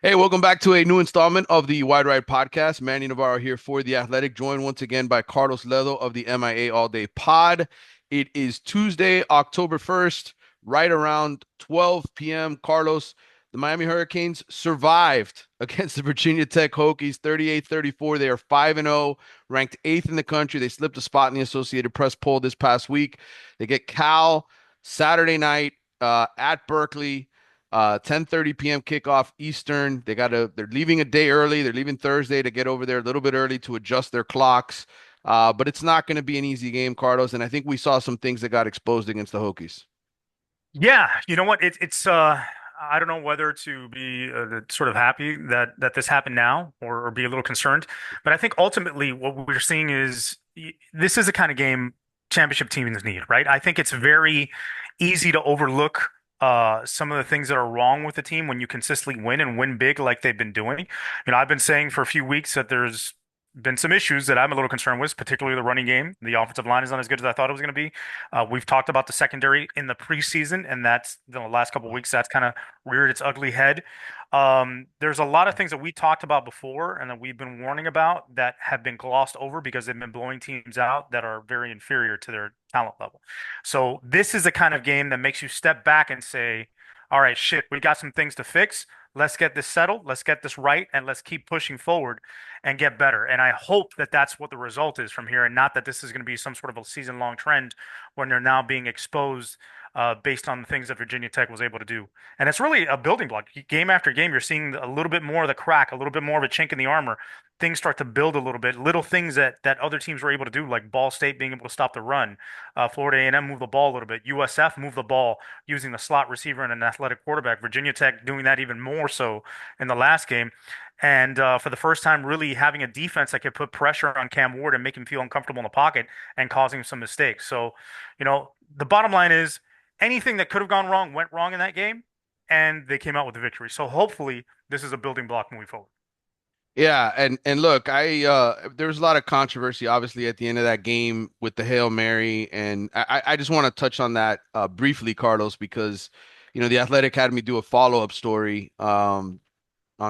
Hey, welcome back to a new installment of the Wide Right Podcast. Manny Navarro here for The Athletic, joined once again by Carlos Ledo of the MIA All Day Pod. It is Tuesday, October 1st, right around 12 p.m. Carlos, the Miami Hurricanes survived against the Virginia Tech Hokies 38-34. They are 5-0, ranked 8th in the country. They slipped a spot in the Associated Press poll this past week. They get Cal Saturday night at Berkeley. 10:30 p.m. kickoff Eastern. They're leaving a day early. They're leaving Thursday to get over there a little bit early to adjust their clocks. But it's not going to be an easy game, Carlos. And I think we saw some things that got exposed against the Hokies. Yeah, you know what? It's I don't know whether to be sort of happy that this happened now or be a little concerned, but I think ultimately what we're seeing is this is the kind of game championship teams need, right? I think it's very easy to overlook some of the things that are wrong with the team when you consistently win and win big like they've been doing. I've been saying for a few weeks that there's been some issues that I'm a little concerned with, particularly the running game. The offensive line is not as good as I thought it was going to be. We've talked about the secondary in the preseason, and that's the last couple of weeks that's kind of reared its ugly head. There's a lot of things that we talked about before and that we've been warning about that have been glossed over because they've been blowing teams out that are very inferior to their talent level. So this is the kind of game that makes you step back and say, all right, shit, we got some things to fix. Let's get this settled. Let's get this right, and let's keep pushing forward and get better. And I hope that that's what the result is from here, and not that this is going to be some sort of a season-long trend when they're now being exposed based on the things that Virginia Tech was able to do. And it's really a building block. Game after game, you're seeing a little bit more of the crack, a little bit more of a chink in the armor. Things start to build a little bit. Little things that other teams were able to do, like Ball State being able to stop the run, Florida A&M move the ball a little bit, USF move the ball using the slot receiver and an athletic quarterback. Virginia Tech doing that even more so in the last game. And for the first time, really having a defense that could put pressure on Cam Ward and make him feel uncomfortable in the pocket and causing some mistakes. So, the bottom line is anything that could have gone wrong went wrong in that game, and they came out with the victory. So hopefully, this is a building block moving forward. Yeah, and look, I there was a lot of controversy obviously at the end of that game with the Hail Mary, and I just want to touch on that briefly, Carlos, because the Athletic had me do a follow-up story on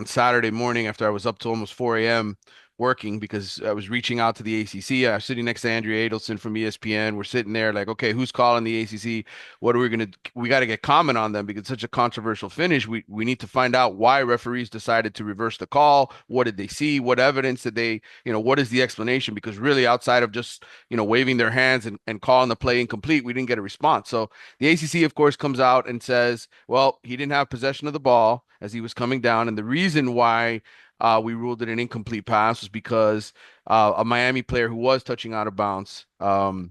Saturday morning after I was up to almost 4 a.m. working because I was reaching out to the ACC. I was sitting next to Andrea Adelson from ESPN. We're sitting there like, okay, who's calling the ACC? What are we gonna? We got to get comment on them because it's such a controversial finish. We need to find out why referees decided to reverse the call. What did they see? What evidence did they? What is the explanation? Because really, outside of just waving their hands and calling the play incomplete, we didn't get a response. So the ACC, of course, comes out and says, well, he didn't have possession of the ball as he was coming down. And the reason why we ruled it an incomplete pass was because a Miami player who was touching out of bounds was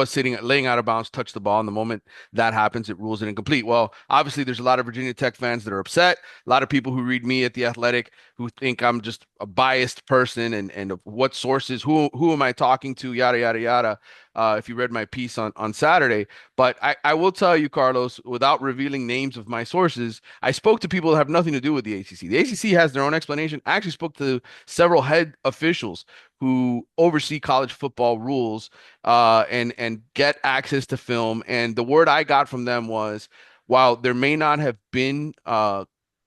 sitting laying out of bounds, touched the ball. And the moment that happens, it rules it incomplete. Well, obviously, there's a lot of Virginia Tech fans that are upset. A lot of people who read me at the Athletic who think I'm just a biased person and what sources, who am I talking to, yada yada yada. If you read my piece on Saturday, but I will tell you, Carlos, without revealing names of my sources, I spoke to people that have nothing to do with the ACC. The ACC has their own explanation. I actually spoke to several head officials who oversee college football rules and get access to film. And the word I got from them was, while there may not have been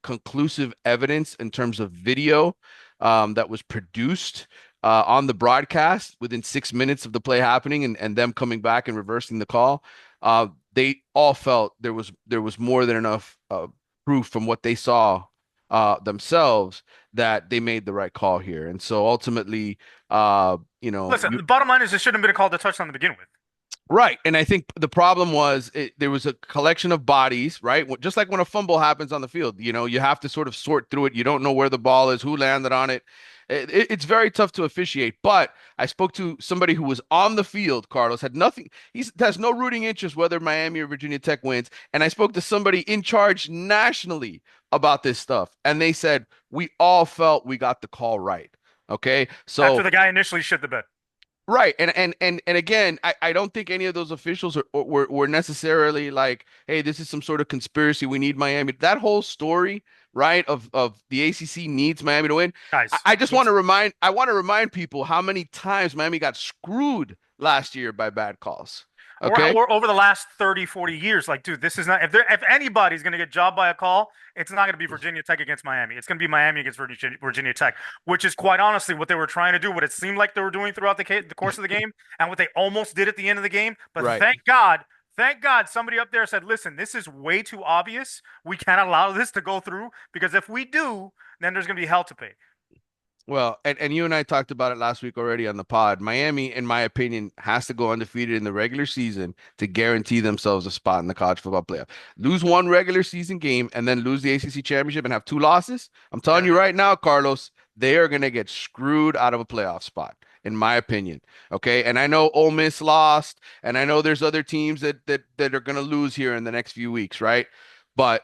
conclusive evidence in terms of video that was produced on the broadcast within 6 minutes of the play happening and them coming back and reversing the call, they all felt there was more than enough proof from what they saw themselves that they made the right call here. And so ultimately, Listen, the bottom line is it shouldn't have been a call to touchdown to begin with. right. And I think the problem was there was a collection of bodies, right? Just like when a fumble happens on the field, you have to sort of sort through it. You don't know where the ball is, who landed on it. It's very tough to officiate. But I spoke to somebody who was on the field, Carlos, had nothing. He has no rooting interest whether Miami or Virginia Tech wins. And I spoke to somebody in charge nationally about this stuff. And they said, we all felt we got the call right. Okay. After So the guy initially shit the bed. right. And again, I don't think any of those officials were necessarily like, hey, this is some sort of conspiracy. We need Miami. That whole story, right, of the ACC needs Miami to win. I, Guys, I just want to remind people how many times Miami got screwed last year by bad calls. Okay. or over the last 30, 40 years. Like, dude, this is not if anybody's going to get jobbed by a call, it's not going to be Virginia Tech against Miami. It's going to be Miami against Virginia Tech, which is quite honestly what they were trying to do, what it seemed like they were doing throughout the course of the game, and what they almost did at the end of the game. But Right. thank God somebody up there said, "Listen, this is way too obvious. We can't allow this to go through because if we do, then there's going to be hell to pay." Well, and you and I talked about it last week already on the pod. Miami, in my opinion, has to go undefeated in the regular season to guarantee themselves a spot in the college football playoff. Lose one regular season game and then lose the ACC championship and have two losses. I'm telling They're you done. right now, Carlos, they are going to get screwed out of a playoff spot, in my opinion. Okay, and I know Ole Miss lost, and I know there's other teams that are going to lose here in the next few weeks, right? But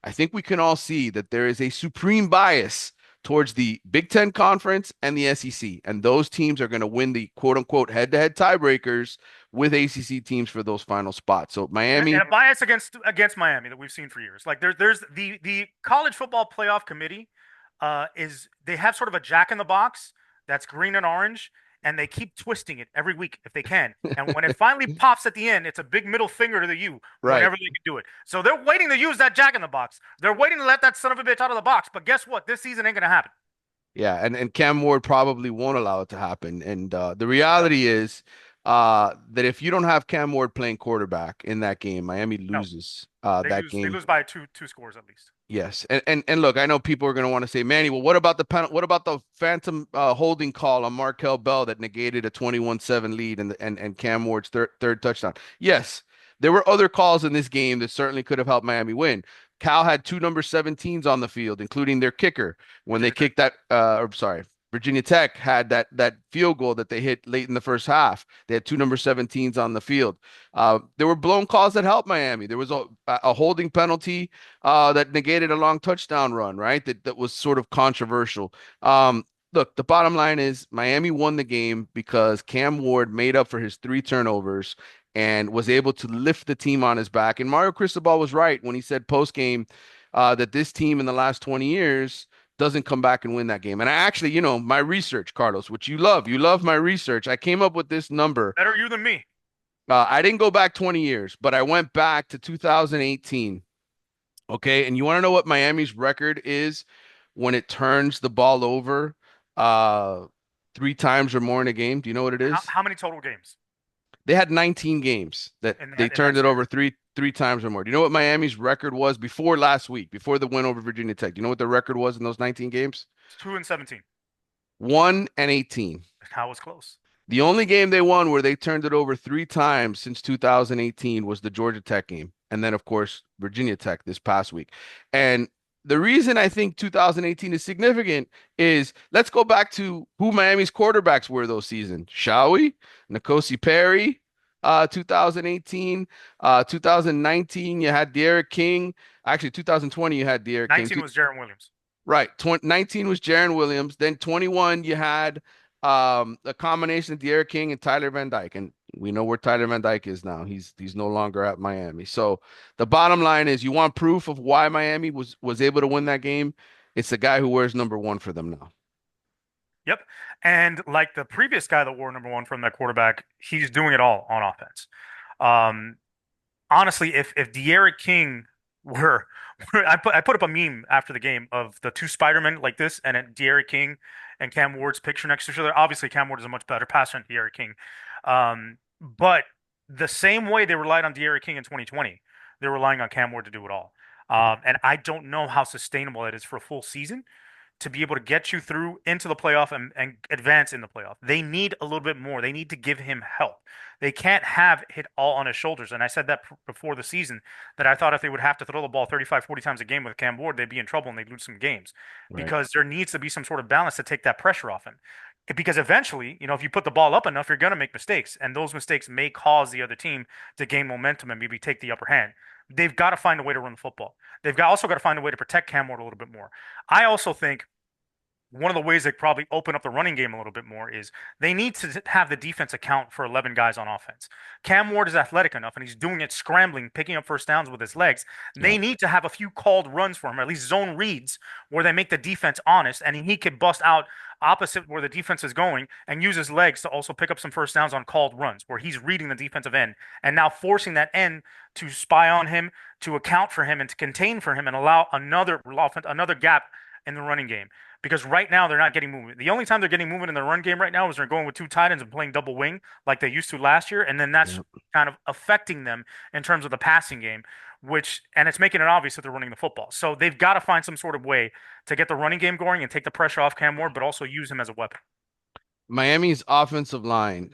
I think we can all see that there is a supreme bias towards the Big Ten Conference and the SEC. And those teams are going to win the quote unquote head to head tiebreakers with ACC teams for those final spots. So And Miami, a bias against Miami that we've seen for years. Like there's the college football playoff committee is they have sort of a jack in the box that's green and orange, and they keep twisting it every week if they can. And when it finally pops at the end, it's a big middle finger to the U right. whenever they can do it. So they're waiting to use that jack in the box. They're waiting to let that son of a bitch out of the box. But guess what? This season ain't gonna happen. Yeah, and Cam Ward probably won't allow it to happen. And the No, reality is that if you don't have Cam Ward playing quarterback in that game, Miami no. loses They that lose. They game. lose by two scores at least. Yes, and look, I know people are going to want to say, Manny, well, what about the what about the phantom holding call on Markel Bell that negated a 21-7 lead and Cam Ward's third touchdown? Yes, there were other calls in this game that certainly could have helped Miami win. Cal had two number 17s on the field, including their kicker when they Virginia Tech. kicked that. Or sorry, Virginia Tech had that field goal that they hit late in the first half. They had two number 17s on the field. There were blown calls that helped Miami. There was a holding penalty that negated a long touchdown run, right? That was sort of controversial. Look, the bottom line is Miami won the game because Cam Ward made up for his three turnovers and was able to lift the team on his back. And Mario Cristobal was right when he said post game that this team in the last 20 years doesn't come back and win that game. And I actually, my research, Carlos, which you love my research. I came up with this number. Better you than me. I didn't go back 20 years, but I went back to 2018. Okay. And you want to know what Miami's record is when it turns the ball over uh three times or more in a game? Do you know what it How is? how many total games They had 19 games that they in that turned it over series? three times or more. Do you know what Miami's record was before last week, before the win over Virginia Tech? Do you know what the record was in those 19 games? It's 2-17. 1-18. That was close. The only game they won where they turned it over three times since 2018 was the Georgia Tech game. And then, of course, Virginia Tech this past week. And the reason I think 2018 is significant is let's go back to who Miami's quarterbacks were those seasons, shall we? N'Kosi Perry, 2018. 2019, you had De'Aaron King. Actually, 2020, you had De'Aaron King. 19 was Jaron Williams. Right. 19 was Jaron Williams. Then 21, you had a combination of De'Aaron King and Tyler Van Dyke. And we know where Tyler Van Dyke is now. He's no longer at Miami. So the bottom line is you want proof of why Miami was able to win that game. It's the guy who wears number one for them now. Yep. And like the previous guy that wore number one from that quarterback, he's doing it all on offense. Um, Honestly, if De'Aaron King were, I put up a meme after the game of the two Spider-Men like this, and then De'Aaron King and Cam Ward's picture next to each other. Obviously, Cam Ward is a much better passer than De'Aaron King, but the same way they relied on De'Aaron King in 2020, they're relying on Cam Ward to do it all. And I don't know how sustainable it is for a full season to be able to get you through into the playoff and advance in the playoff. They need a little bit more. They need to give him help. They can't have it all on his shoulders. And I said that before the season that I thought if they would have to throw the ball 35, 40 times a game with Cam Ward, they'd be in trouble and they'd lose some games Right. because there needs to be some sort of balance to take that pressure off him. Because eventually, if you put the ball up enough, you're going to make mistakes. And those mistakes may cause the other team to gain momentum and maybe take the upper hand. They've got to find a way to run the football. Also got to find a way to protect Cam Ward a little bit more. I also think one of the ways they probably open up the running game a little bit more is they need to have the defense account for 11 guys on offense. Cam Ward is athletic enough and he's doing it scrambling, picking up first downs with his legs. Yeah. They need to have a few called runs for him, or at least zone reads where they make the defense honest and he could bust out opposite where the defense is going and use his legs to also pick up some first downs on called runs where he's reading the defensive end and now forcing that end to spy on him, to account for him, and to contain for him and allow another gap in the running game. Because right now they're not getting movement. The only time they're getting movement in the run game right now is they're going with two tight ends and playing double wing like they used to last year, and then that's Yeah. kind of affecting them in terms of the passing game, which and it's making it obvious that they're running the football. So they've got to find some sort of way to get the running game going and take the pressure off Cam Ward, but also use him as a weapon. Miami's offensive line,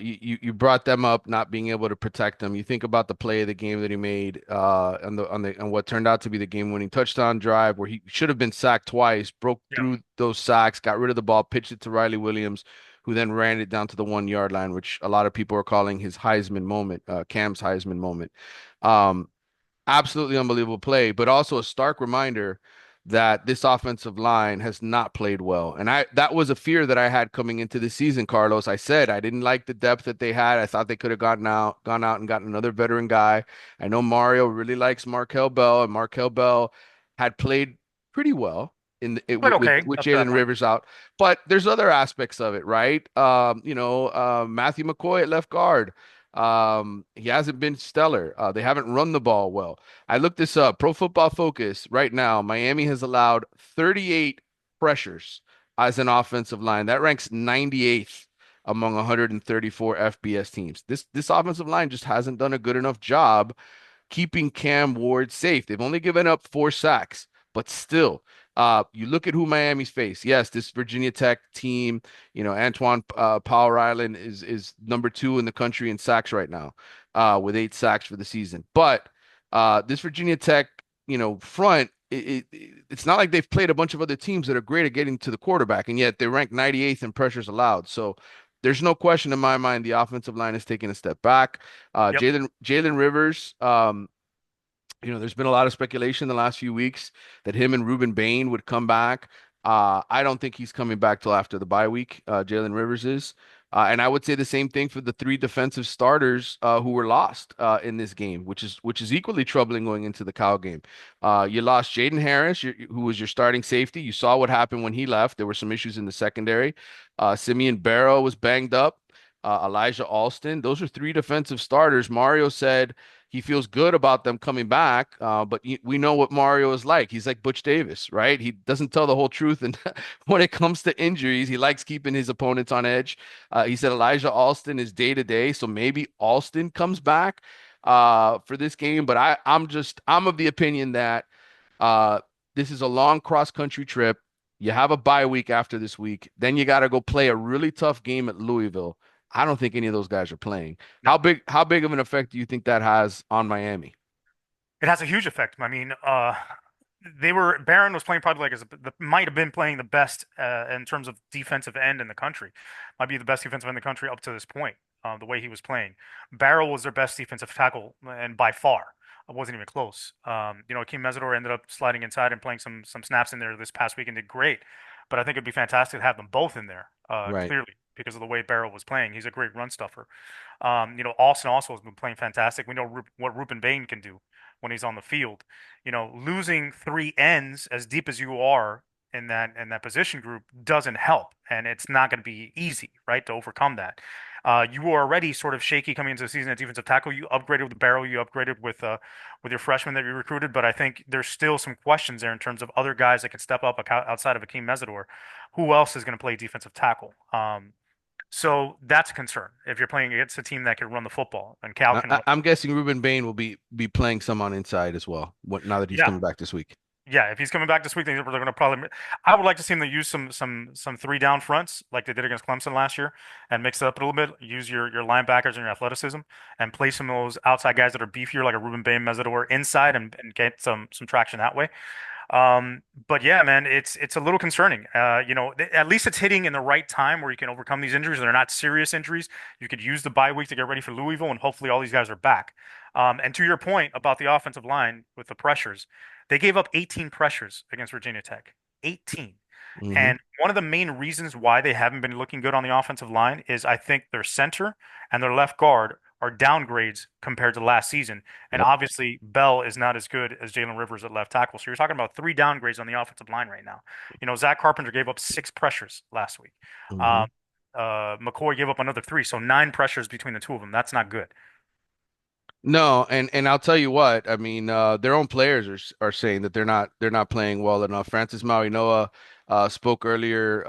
you brought them up not being able to protect them. You think about the play of the game that he made on what turned out to be the game-winning touchdown drive where he should have been sacked twice, broke Yep. through those sacks, got rid of the ball, pitched it to Riley Williams, who then ran it down to the 1 yard line, which a lot of people are calling his Heisman moment, Cam's Heisman moment. Um, Absolutely unbelievable play, but also a stark reminder that this offensive line has not played well. And I that was a fear that I had coming into the season, Carlos. I said I didn't like the depth that they had. I thought they could have gone out and gotten another veteran guy. I know Mario really likes Markel Bell, and Markel Bell had played pretty well But okay, with up to that Jalen point. Rivers out. But there's other aspects of it, right? Matthew McCoy at left guard. He hasn't been stellar. They haven't run the ball well. I looked this up. Pro Football Focus right now, Miami has allowed 38 pressures as an offensive line. That ranks 98th among 134 FBS teams. This offensive line just hasn't done a good enough job keeping Cam Ward safe. They've only given up 4 sacks, but still, you look at who Miami's faced. Yes, this Virginia Tech team, Antoine Power Island is number 2 in the country in sacks right now, with 8 sacks for the season. But this Virginia Tech, front. It's not like they've played a bunch of other teams that are great at getting to the quarterback, and yet they rank 98th in pressures allowed. So there's no question in my mind the offensive line is taking a step back. Yep. Jalen Rivers, there's been a lot of speculation the last few weeks that him and Ruben Bain would come back. I don't think he's coming back till after the bye week. Jalen Rivers is. And I would say the same thing for the 3 defensive starters who were lost in this game, which is equally troubling going into the Cal game. You lost Jaden Harris, who was your starting safety. You saw what happened when he left. There were some issues in the secondary. Simeon Barrow was banged up. Elijah Alston. Those are 3 defensive starters. Mario said he feels good about them coming back, but we know what Mario is like. He's like Butch Davis, right? He doesn't tell the whole truth, and when it comes to injuries, he likes keeping his opponents on edge. He said Elijah Alston is day to day, so maybe Alston comes back for this game. But I'm of the opinion that this is a long cross country trip. You have a bye week after this week, then you got to go play a really tough game at Louisville. I don't think any of those guys are playing. No. How big of an effect do you think that has on Miami? It has a huge effect. I mean, Barron was playing probably like might have been playing the best in terms of defensive end in the country. Might be the best defensive end in the country up to this point. The way he was playing, Barrow was their best defensive tackle, and by far, it wasn't even close. Akeem Mesidor ended up sliding inside and playing some snaps in there this past week and did great. But I think it'd be fantastic to have them both in there, Right. clearly because of the way Barrow was playing. He's a great run stuffer. Austin also has been playing fantastic. We know what Rupen Bain can do when he's on the field. Losing 3 ends as deep as you are in that position group doesn't help, and it's not going to be easy, right, to overcome that. You were already sort of shaky coming into the season at defensive tackle. You upgraded with the Barrow. You upgraded with your freshman that you recruited, but I think there's still some questions there in terms of other guys that can step up outside of Akeem Mesidor. Who else is going to play defensive tackle? So that's a concern if you're playing against a team that can run the football, and Cal can run. I'm guessing Ruben Bain will be playing some on inside as well. Now that he's Yeah, coming back this week. yeah. If he's coming back this week, then they're going to probably. I would like to see them to use some three down fronts like they did against Clemson last year, and mix it up a little bit. Use your linebackers and your athleticism, and play some of those outside guys that are beefier, like a Ruben Bain, Mesidor, inside, and get some traction that way. But yeah, man, it's a little concerning. At least it's hitting in the right time where you can overcome these injuries. They're not serious injuries. You could use the bye week to get ready for Louisville, and hopefully all these guys are back. And to your point about the offensive line with the pressures, they gave up 18 pressures against Virginia Tech. 18. Hmm. And one of the main reasons why they haven't been looking good on the offensive line is I think their center and their left guard are downgrades compared to last season. And Yep. obviously, Bell is not as good as Jalen Rivers at left tackle. So you're talking about three downgrades on the offensive line right now. Zach Carpenter gave up six pressures last week. Hmm. Um, McCoy gave up another three, so nine pressures between the two of them. That's not good. No, and I'll tell you what, I mean, their own players are saying that they're not playing well enough. Francis Mauigoa spoke earlier,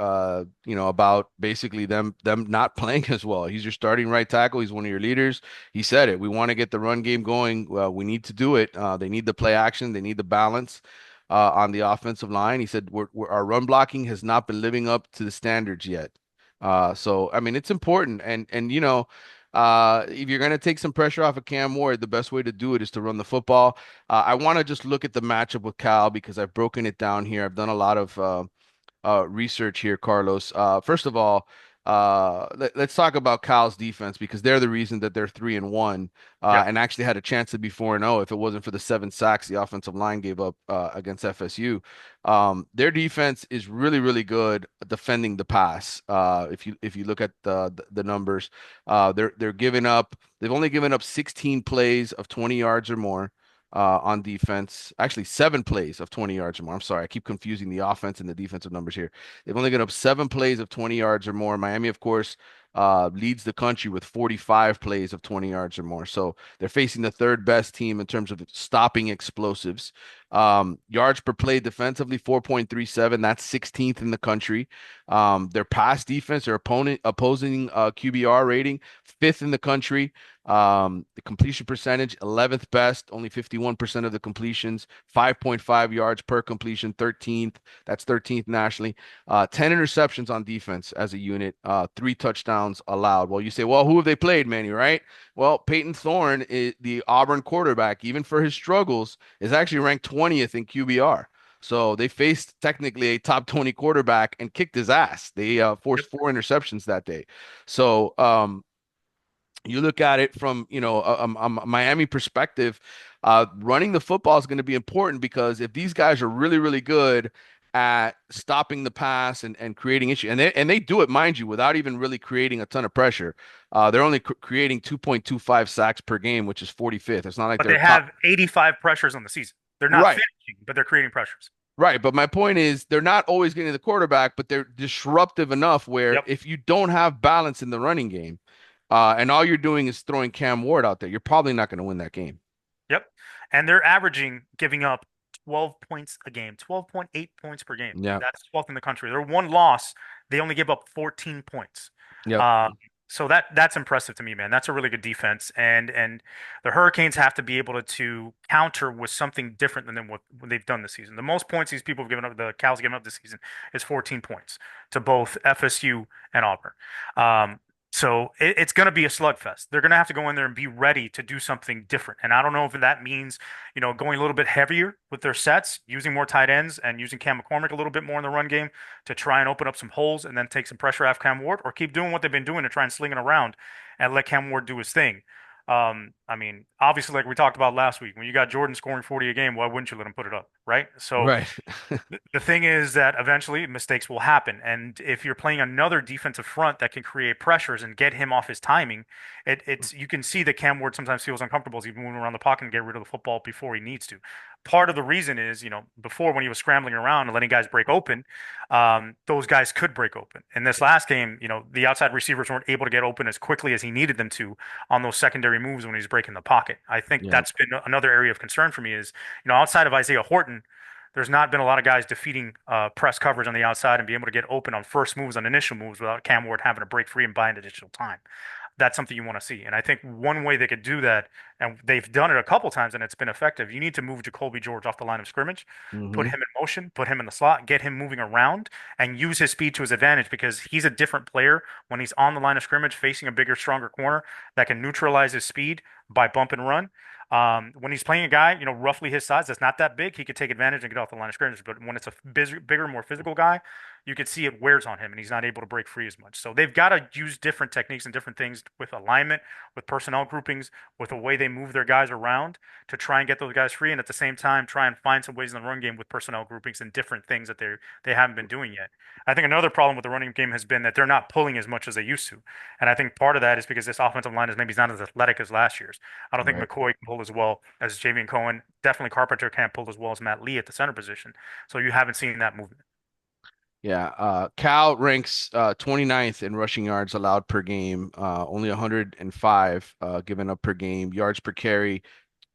about basically them not playing as well. He's your starting right tackle. He's one of your leaders. He said it. We want to get the run game going. We need to do it. They need the play action. They need the balance on the offensive line. He said our run blocking has not been living up to the standards yet. So I mean, it's important, and if you're going to take some pressure off of Cam Ward, the best way to do it is to run the football. I want to just look at the matchup with Cal because I've broken it down here. I've done a lot of research here, Carlos. First of all, let's talk about Cal's defense because they're the reason that they're 3-1, Yep. and actually had a chance to be 4-0 if it wasn't for the 7 sacks the offensive line gave up against FSU. Their defense is really, really good at defending the pass. If you look at the numbers, they're giving up. They've only given up 16 plays of 20 yards or more on defense. Actually, 7 plays of 20 yards or more. I'm sorry, I keep confusing the offense and the defensive numbers here. They've only given up 7 plays of 20 yards or more. Miami, of course, leads the country with 45 plays of 20 yards or more. So they're facing the third best team in terms of stopping explosives. Yards per play defensively, 4.37. That's 16th in the country. Their pass defense, their opposing QBR rating, fifth in the country. The completion percentage, 11th best, only 51% of the completions, 5.5 yards per completion, 13th. That's 13th nationally. 10 interceptions on defense as a unit, 3 touchdowns allowed. Well, you say, well, who have they played, Manny, right? Well, Peyton Thorne, is the Auburn quarterback, even for his struggles, is actually ranked 20th in QBR. So they faced technically a top 20 quarterback and kicked his ass. They Yep. forced 4 interceptions that day. So you look at it from a Miami perspective, running the football is going to be important because if these guys are really really good at stopping the pass and creating issue, and they do it, mind you, without even really creating a ton of pressure. They're only creating 2.25 sacks per game, which is 45th. It's not like But they're they a top. have 85 pressures on the season. They're not Right. finishing, but they're creating pressures. Right, but my point is they're not always getting the quarterback, but they're disruptive enough where Yep. if you don't have balance in the running game, and all you're doing is throwing Cam Ward out there, you're probably not going to win that game. Yep. And they're averaging giving up 12 points a game, 12.8 points per game. Yeah. That's 12th in the country. Their one loss, they only give up 14 points. Yep. Um, so that's impressive to me, man. That's a really good defense. And the Hurricanes have to be able to counter with something different than what they've done this season. The most points these people have given up, the Cows have given up this season, is 14 points to both FSU and Auburn. So it's going to be a slugfest. They're going to have to go in there and be ready to do something different. And I don't know if that means, going a little bit heavier with their sets, using more tight ends and using Cam McCormick a little bit more in the run game to try and open up some holes and then take some pressure off Cam Ward, or keep doing what they've been doing to try and sling it around and let Cam Ward do his thing. I mean, obviously, like we talked about last week, when you got Jordan scoring 40 a game, why wouldn't you let him put it up, right? So Right. the thing is that eventually mistakes will happen. And if you're playing another defensive front that can create pressures and get him off his timing, it's you can see that Cam Ward sometimes feels uncomfortable as he's moving around the pocket and get rid of the football before he needs to. Part of the reason is, before when he was scrambling around and letting guys break open, those guys could break open. In this last game, the outside receivers weren't able to get open as quickly as he needed them to on those secondary moves when he's breaking the pocket. I think Yeah. that's been another area of concern for me is, outside of Isaiah Horton, there's not been a lot of guys defeating press coverage on the outside and be able to get open on first moves, on initial moves without Cam Ward having to break free and buy an additional time. That's something you want to see. And I think one way they could do that, and they've done it a couple times and it's been effective, you need to move Jacoby George off the line of scrimmage, put Hmm. him in motion, put him in the slot, get him moving around, and use his speed to his advantage because he's a different player when he's on the line of scrimmage facing a bigger, stronger corner that can neutralize his speed by bump and run. When he's playing a guy, roughly his size, that's not that big, he could take advantage and get off the line of scrimmage. But when it's a bigger, more physical guy, you could see it wears on him and he's not able to break free as much. So they've got to use different techniques and different things with alignment, with personnel groupings, with the way they move their guys around to try and get those guys free. And at the same time, try and find some ways in the run game with personnel groupings and different things that they haven't been doing yet. I think another problem with the running game has been that they're not pulling as much as they used to. And I think part of that is because this offensive line is maybe not as athletic as last year's. I don't think Right. McCoy can pull as well as Javian Cohen. Definitely Carpenter can't pull as well as Matt Lee at the center position. So you haven't seen that movement. Yeah, Cal ranks 29th in rushing yards allowed per game, only 105 given up per game, yards per carry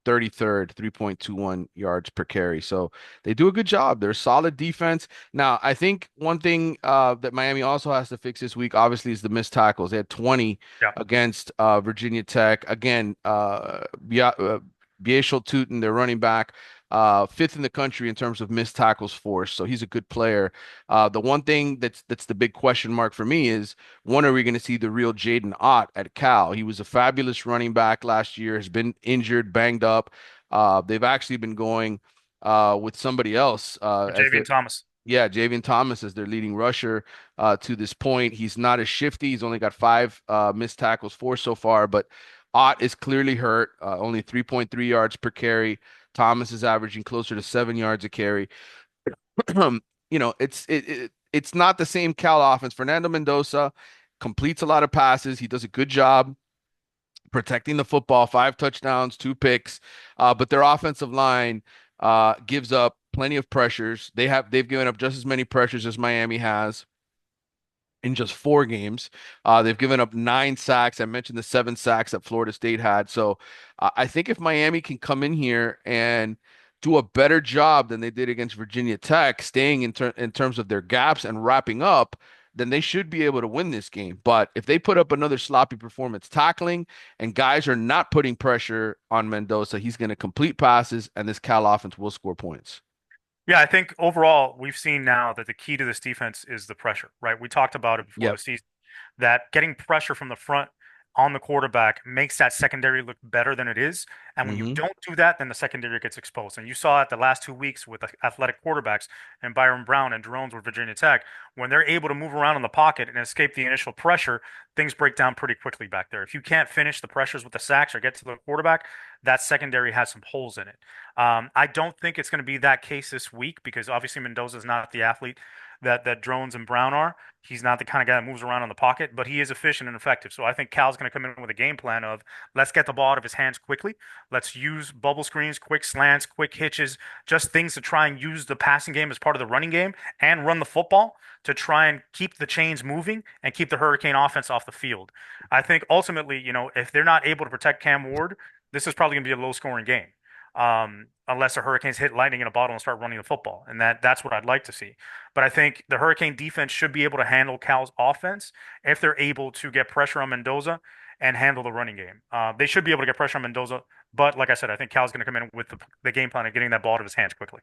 33rd, 3.21 yards per carry. So they do a good job. They're a solid defense. Now, I think one thing that Miami also has to fix this week, obviously, is the missed tackles. They had 20 Yeah. against Virginia Tech. Again, Biashel Tutin, their running back, fifth in the country in terms of missed tackles force. So he's a good player. The one thing that's the big question mark for me is, when are we going to see the real Jaden Ott at Cal? He was a fabulous running back last year, has been injured, banged up. They've actually been going with somebody else as Javian their Thomas. yeah, Javian Thomas as their leading rusher to this point. He's not as shifty. He's only got five missed tackles, four so far, but Ott is clearly hurt. Only 3.3 yards per carry. Thomas is averaging closer to 7 yards a carry. It's not the same Cal offense. Fernando Mendoza completes a lot of passes. He does a good job protecting the football, five touchdowns, two picks. But their offensive line gives up plenty of pressures. They've given up just as many pressures as Miami has in just 4 games. They've given up 9 sacks. I mentioned the 7 sacks that Florida State had. So I think if Miami can come in here and do a better job than they did against Virginia Tech, staying in terms of their gaps and wrapping up, then they should be able to win this game. But if they put up another sloppy performance tackling and guys are not putting pressure on Mendoza, he's going to complete passes and this Cal offense will score points. Yeah, I think overall we've seen now that the key to this defense is the pressure, right? We talked about it before the Yep. season, that getting pressure from the front on the quarterback makes that secondary look better than it is. And when you Hmm. don't do that, then the secondary gets exposed. And you saw it the last 2 weeks with the athletic quarterbacks and Byron Brown and drones with Virginia Tech. When they're able to move around in the pocket and escape the initial pressure, things break down pretty quickly back there. If you can't finish the pressures with the sacks or get to the quarterback, that secondary has some holes in it. I don't think it's going to be that case this week because obviously Mendoza is not the athlete that Drones and Brown are. He's not the kind of guy that moves around in the pocket, but he is efficient and effective. So I think Cal's going to come in with a game plan of let's get the ball out of his hands quickly. Let's use bubble screens, quick slants, quick hitches, just things to try and use the passing game as part of the running game and run the football to try and keep the chains moving and keep the Hurricane offense off the field. I think ultimately, if they're not able to protect Cam Ward, this is probably going to be a low scoring game. Unless the Hurricanes hit lightning in a bottle and start running the football. And that's what I'd like to see. But I think the Hurricane defense should be able to handle Cal's offense if they're able to get pressure on Mendoza and handle the running game. They should be able to get pressure on Mendoza. But like I said, I think Cal's going to come in with the game plan of getting that ball out of his hands quickly.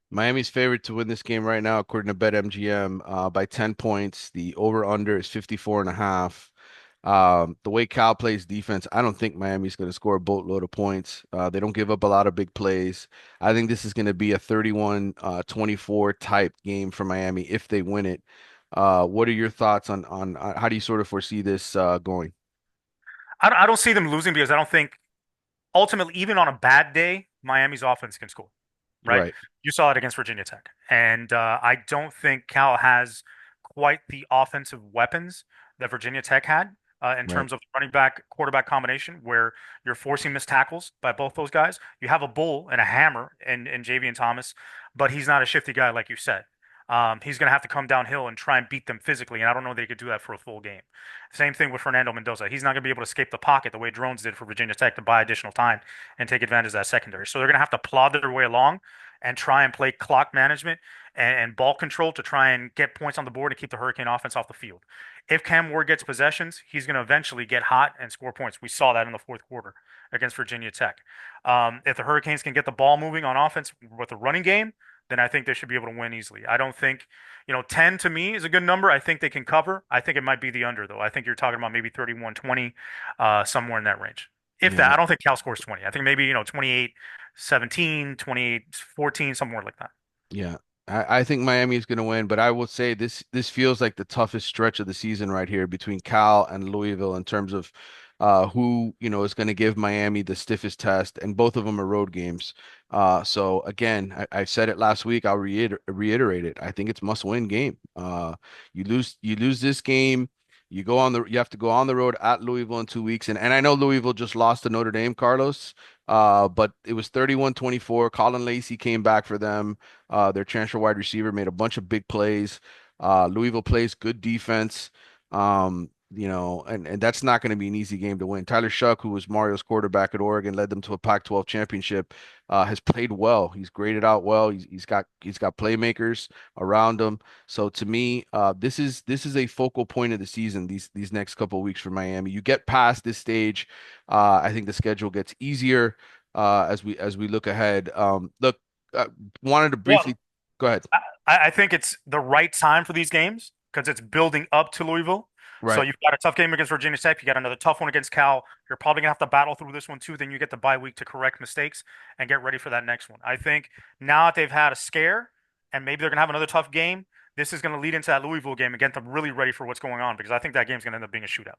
Miami's favorite to win this game right now, according to BetMGM, by 10 points. The over-under is 54 and a half. The way Cal plays defense, I don't think Miami's going to score a boatload of points. They don't give up a lot of big plays. I think this is going to be a 31-24 type game for Miami if they win it. What are your thoughts on how do you sort of foresee this going? I don't see them losing because I don't think ultimately, even on a bad day, Miami's offense can score. Right? Right, You saw it against Virginia Tech. And I don't think Cal has quite the offensive weapons that Virginia Tech had in right. terms of running back quarterback combination, where you're forcing missed tackles by both those guys. You have a bull and a hammer in Javian Thomas, but he's not a shifty guy, like you said. He's going to have to come downhill and try and beat them physically, and I don't know that he could do that for a full game. Same thing with Fernando Mendoza. He's not going to be able to escape the pocket the way Drones did for Virginia Tech to buy additional time and take advantage of that secondary. So they're going to have to plod their way along and try and play clock management and ball control to try and get points on the board and keep the Hurricane offense off the field. If Cam Ward gets possessions, he's going to eventually get hot and score points. We saw that in the fourth quarter against Virginia Tech. If the Hurricanes can get the ball moving on offense with the running game, then I think they should be able to win easily. I don't think, 10 to me is a good number. I think they can cover. I think it might be the under, though. I think you're talking about maybe 31-20, somewhere in that range. If that. Yeah. I don't think Cal scores 20. I think maybe, 28-17, 28-14, somewhere like that. Yeah, I think Miami is going to win, but I will say this feels like the toughest stretch of the season right here between Cal and Louisville in terms of who is going to give Miami the stiffest test, and both of them are road games. So again, I said it last week. I'll reiterate it. I think it's must-win game. You lose this game. You have to go on the road at Louisville in 2 weeks, and I know Louisville just lost to Notre Dame, Carlos. But it was 31-24. Colin Lacey came back for them. Their transfer wide receiver made a bunch of big plays. Louisville plays good defense. And that's not going to be an easy game to win. Tyler Shuck, who was Mario's quarterback at Oregon, led them to a Pac-12 championship, has played well. He's graded out well. He's got playmakers around him. So to me, this is a focal point of the season. These next couple of weeks for Miami. You get past this stage, I think the schedule gets easier as we look ahead. Look, wanted to Well, briefly go ahead. I think it's the right time for these games because it's building up to Louisville. So Right. you've got a tough game against Virginia Tech. You got another tough one against Cal. You're probably gonna have to battle through this one too. Then you get the bye week to correct mistakes and get ready for that next one. I think now that they've had a scare and maybe they're gonna have another tough game, this is gonna lead into that Louisville game and get them really ready for what's going on because I think that game's gonna end up being a shootout.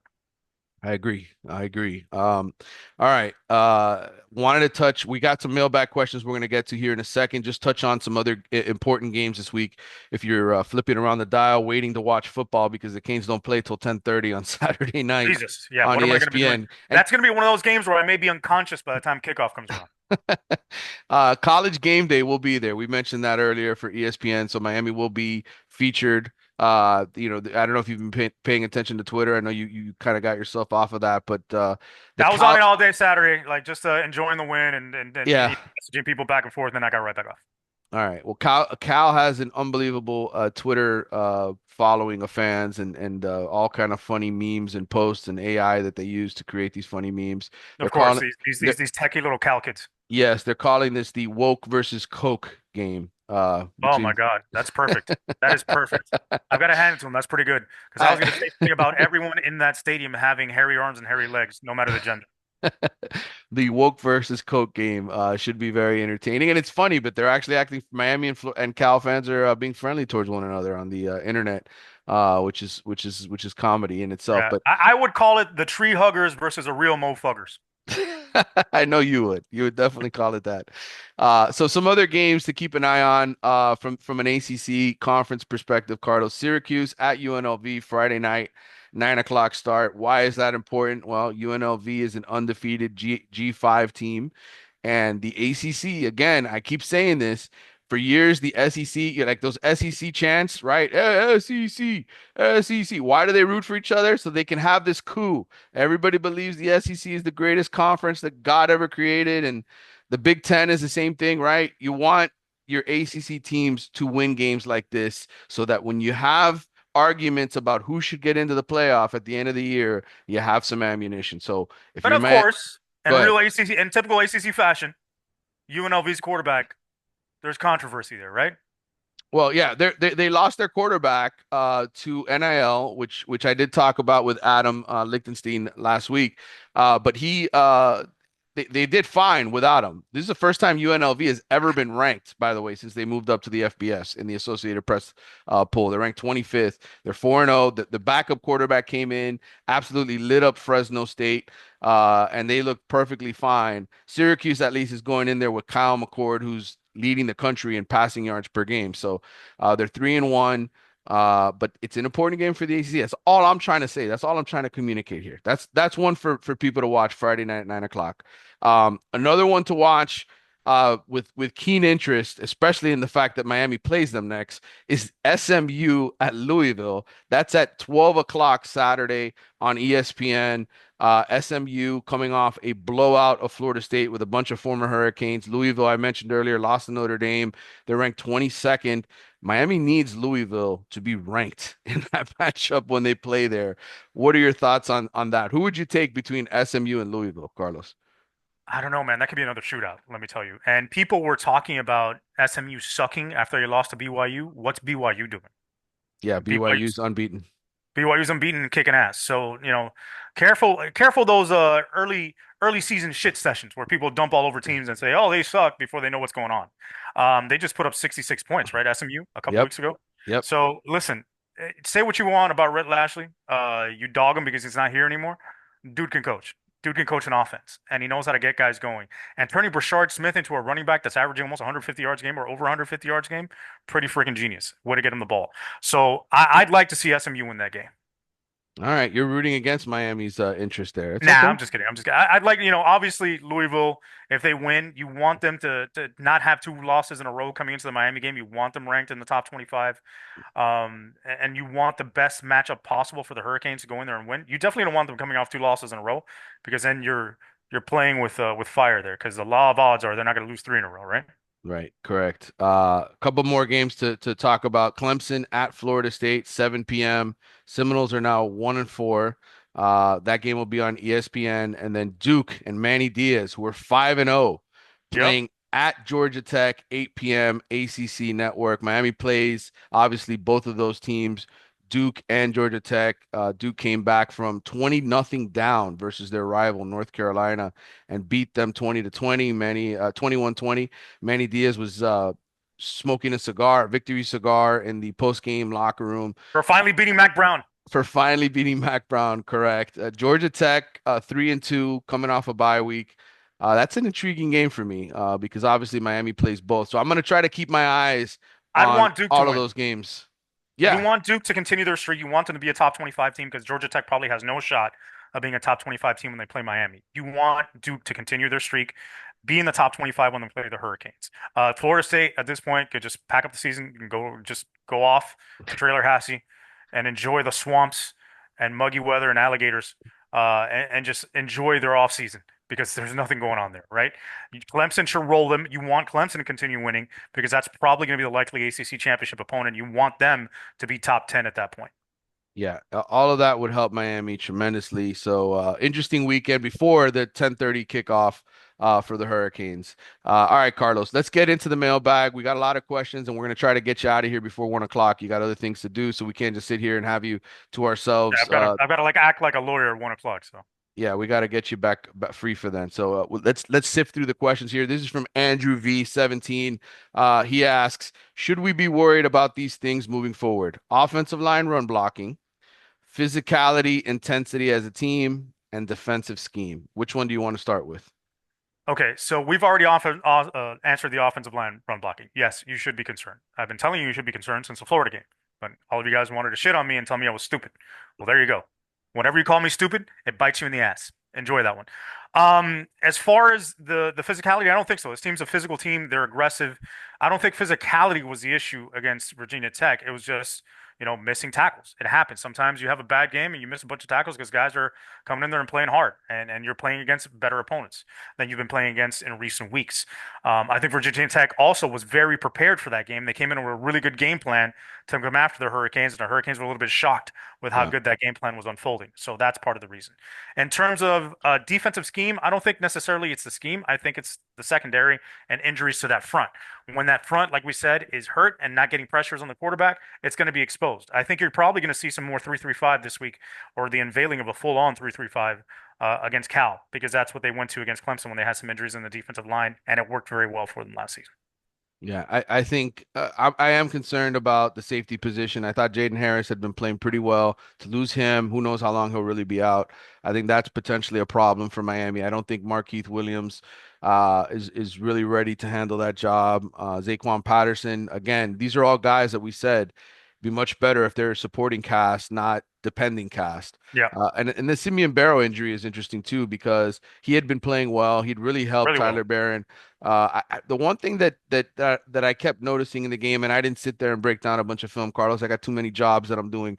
I agree. I agree. All right. Wanted to touch. We got some mailbag questions we're going to get to here in a second. Just touch on some other important games this week. If you're flipping around the dial, waiting to watch football because the Canes don't play till 10:30 on Saturday night Jesus, yeah. on What am I gonna be doing? ESPN. And That's gonna be one of those games where I may be unconscious by the time kickoff comes around. College game day will be there. We mentioned that earlier for ESPN, so Miami will be featured. I don't know if you've been paying attention to Twitter. I know you kind of got yourself off of that, but the I was on Cal, it all day Saturday, like just enjoying the win and yeah. messaging people back and forth, and then I got right back off. All right. Well, Cal has an unbelievable Twitter following of fans and all kind of funny memes and posts and AI that they use to create these funny memes. They're Of course, calling these these they're, these techie little Cal kids. yes, they're calling this the woke versus Coke game. Oh my Between God, that's perfect. That is perfect. I've got to hand it to him. That's pretty good because I was going to I, say something about everyone in that stadium having hairy arms and hairy legs, no matter the gender. the woke versus Coke game should be very entertaining, and it's funny, but they're actually acting. Miami and Cal fans are being friendly towards one another on the internet, which is comedy in itself. Yeah, But I would call it the tree huggers versus a real mofuggers. I know you would. You would definitely call it that. So some other games to keep an eye on from an ACC conference perspective, Carlos. Syracuse at UNLV Friday night, 9 o'clock start. Why is that important? Well, UNLV is an undefeated G5 team. And the ACC, again, I keep saying this for years, the SEC, like those SEC chants, right? SEC, SEC. Why do they root for each other? So they can have this coup. Everybody believes the SEC is the greatest conference that God ever created. And the Big Ten is the same thing, right? You want your ACC teams to win games like this so that when you have arguments about who should get into the playoff at the end of the year, you have some ammunition. So if But you're of mad, course, in go ahead. real ACC, in typical ACC fashion, UNLV's quarterback, there's controversy there, right? Well, yeah, they lost their quarterback to NIL, which I did talk about with Adam Lichtenstein last week. But they did fine without him. This is the first time UNLV has ever been ranked, by the way, since they moved up to the FBS in the Associated Press poll. They're ranked 25th. They're 4-0. The backup quarterback came in, absolutely lit up Fresno State, and they looked perfectly fine. Syracuse at least is going in there with Kyle McCord, who's leading the country in passing yards per game. So they're 3-1. But it's an important game for the ACC. That's all I'm trying to say. That's all I'm trying to communicate here. That's one for people to watch Friday night at 9 o'clock. Another one to watch with keen interest, especially in the fact that Miami plays them next, is SMU at Louisville. That's at 12 o'clock Saturday on ESPN. SMU coming off a blowout of Florida State with a bunch of former Hurricanes. Louisville, I mentioned earlier, lost to Notre Dame. They're ranked 22nd. Miami needs Louisville to be ranked in that matchup when they play there. What are your thoughts on that? Who would you take between SMU and Louisville, Carlos? I don't know, man. That could be another shootout, let me tell you. And people were talking about SMU sucking after they lost to BYU. What's BYU doing? Yeah, BYU, BYU's unbeaten. BYU's unbeaten and kicking ass. So, careful those early season shit sessions where people dump all over teams and say, "Oh, they suck," before they know what's going on. They just put up 66 points, right? SMU a couple Yep. weeks ago. Yep. So, listen, say what you want about Rhett Lashley. You dog him because he's not here anymore. Dude can coach. Dude can coach an offense, and he knows how to get guys going. And turning Brashard Smith into a running back that's averaging almost 150 yards a game or over 150 yards a game, pretty freaking genius. Way to get him the ball. So I'd like to see SMU win that game. All right. You're rooting against Miami's interest there. It's Nah, okay. I'm just kidding. I'm just kidding. I'd like, obviously Louisville, if they win, you want them to not have two losses in a row coming into the Miami game. You want them ranked in the top 25. And you want the best matchup possible for the Hurricanes to go in there and win. You definitely don't want them coming off two losses in a row because then you're playing with fire there because the law of odds are they're not going to lose three in a row, right? Right, correct. A couple more games to talk about. Clemson at Florida State, 7 p.m. Seminoles are now 1-4. That game will be on ESPN, and then Duke and Manny Diaz, who are 5-0, Yep. playing at Georgia Tech, 8 p.m. ACC Network. Miami plays obviously both of those teams, Duke and Georgia Tech. Duke came back from 20-0 down versus their rival North Carolina and beat them 20-20. Manny 21-20. Manny Diaz was smoking a cigar, victory cigar in the post-game locker room For finally beating Mac Brown. for finally beating Mac Brown. Correct. Georgia Tech 3-2 coming off a bye week. That's an intriguing game for me because obviously Miami plays both. So I'm going to try to keep my eyes I'd on want Duke to all of win. those games. You Yeah, want Duke to continue their streak. You want them to be a top 25 team because Georgia Tech probably has no shot of being a top 25 team when they play Miami. You want Duke to continue their streak, be in the top 25 when they play the Hurricanes. Florida State at this point could just pack up the season and go off to Trailer Hassey and enjoy the swamps and muggy weather and alligators and just enjoy their off season because there's nothing going on there, right? Clemson should roll them. You want Clemson to continue winning because that's probably going to be the likely ACC championship opponent. You want them to be top 10 at that point. yeah. All of that would help Miami tremendously. So interesting weekend before the 10:30 kickoff for the Hurricanes. All right, Carlos, let's get into the mailbag. We got a lot of questions, and we're going to try to get you out of here before 1 o'clock. You got other things to do, so we can't just sit here and have you to Yeah, ourselves. I've got to like act like a lawyer at 1 o'clock. So Yeah, we got to get you back free for then. So let's sift through the questions here. This is from Andrew V 17. He asks, should we be worried about these things moving forward? Offensive line run blocking, physicality, intensity as a team, and defensive scheme. Which one do you want to start with? okay, so we've already answered the offensive line run blocking. Yes, you should be concerned. I've been telling you you should be concerned since the Florida game, but all of you guys wanted to shit on me and tell me I was stupid. Well, there you go. Whenever you call me stupid, it bites you in the ass. Enjoy that one. As far as the physicality, I don't think so. This team's a physical team. They're aggressive. I don't think physicality was the issue against Virginia Tech. It was just, missing tackles. It happens. Sometimes you have a bad game and you miss a bunch of tackles because guys are coming in there and playing hard, and you're playing against better opponents than you've been playing against in recent weeks. I think Virginia Tech also was very prepared for that game. They came in with a really good game plan to come after the Hurricanes, and the Hurricanes were a little bit shocked with how Yeah. good that game plan was unfolding. So that's part of the reason. In terms of defensive scheme, I don't think necessarily it's the scheme. I think it's the secondary and injuries to that front. When that front, like we said, is hurt and not getting pressures on the quarterback, it's going to be exposed. I think you're probably going to see some more 3-3-5 this week or the unveiling of a full-on 3-3-5 against Cal because that's what they went to against Clemson when they had some injuries in the defensive line, and it worked very well for them last season. Yeah, I think I am concerned about the safety position. I thought Jaden Harris had been playing pretty well. To lose him, who knows how long he'll really be out. I think that's potentially a problem for Miami. I don't think Markeith Williams is really ready to handle that job. Zaquan Patterson, again, these are all guys that we said be much better if they're a supporting cast, not depending cast. Yeah, And the Simeon Barrow injury is interesting too because he had been playing well. He'd really helped really well. Tyler Barron. The one thing that I kept noticing in the game, and I didn't sit there and break down a bunch of film, Carlos. I got too many jobs that I'm doing